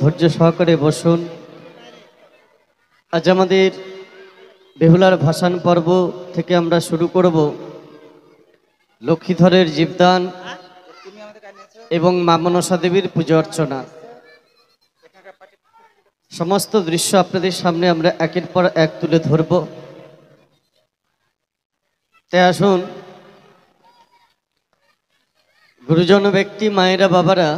ধৈর্য সহকারে বসুন। আজ আমাদের বেহুলার ভাসান পর্ব থেকে আমরা শুরু করব লক্ষ্মীধরের জীবদান এবং মা মনসা দেবীর পূজা অর্চনা। সমস্ত দৃশ্য আপনাদের সামনে আমরা একের পর এক তুলে ধরব। তাই আসুন, গুরুজন ব্যক্তি, মায়েরা, বাবারা,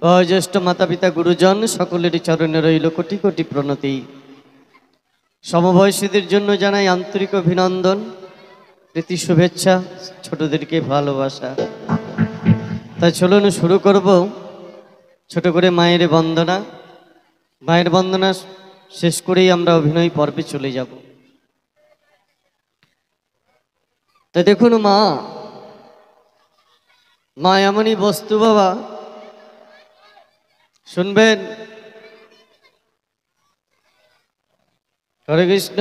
বয়োজ্যেষ্ঠ মাতা পিতা, গুরুজন সকলেরই চরণে রইল কোটি কোটি প্রণতি। সমবয়সীদের জন্য জানাই আন্তরিক অভিনন্দন, প্রীতি, শুভেচ্ছা, ছোটদেরকে ভালোবাসা। তাই চলুন শুরু করব ছোট করে মায়ের বন্দনা। মায়ের বন্দনা শেষ করেই আমরা অভিনয় পর্বে চলে যাব। তাই দেখুন, মা এমনই বস্তু বাবা, শুনবেন। হরে কৃষ্ণ,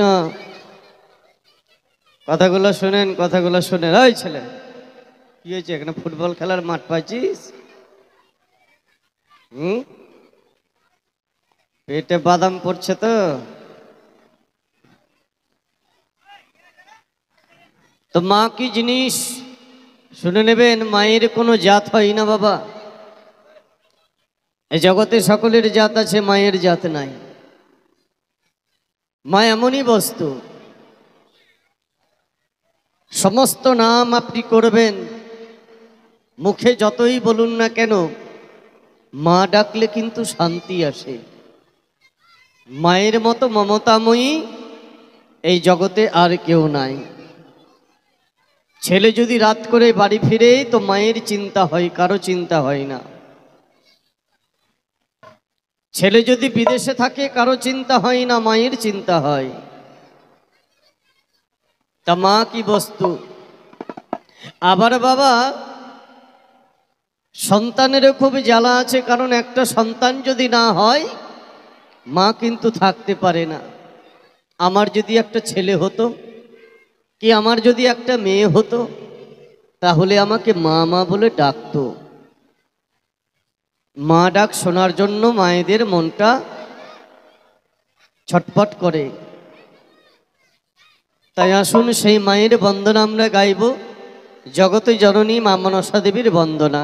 কথাগুলো শোনেন, কথাগুলো শোনেন। ওই ছেলে, কি হয়েছে? এখানে ফুটবল খেলার মাঠ পাইছিস? পেটে বাদাম পড়ছে তো মা কি জিনিস শুনে নেবেন। মায়ের কোনো জাত হয় না বাবা। এই জগতে সকলের জাত আছে, মায়ের জাত নাই। মা এমনই বস্তু, সমস্ত নাম আপনি করবেন, মুখে যতই বলুন না কেন, মা ডাকলে কিন্তু শান্তি আসে। মায়ের মতো মমতাময়ী এই জগতে আর কেউ নাই। ছেলে যদি রাত করে বাড়ি ফিরে তো মায়ের চিন্তা হয়, কারো চিন্তা হয় না। ছেলে যদি বিদেশে থাকে কারো চিন্তা হয় না, মায়ের চিন্তা হয়। তা মা কি বস্তু। আবার বাবা, সন্তানেরও খুব জ্বালা আছে, কারণ একটা সন্তান যদি না হয় মা কিন্তু থাকতে পারে না। আমার যদি একটা ছেলে হতো, কি আমার যদি একটা মেয়ে হতো, তাহলে আমাকে মা মা বলে ডাকতো। মা ডাক শোনার জন্য মায়েদের মনটা ছটফট করে। তাই আসুন সেই মায়ের বন্দনা আমরা গাইব, জগতে জননী মা মনসা দেবীর বন্দনা।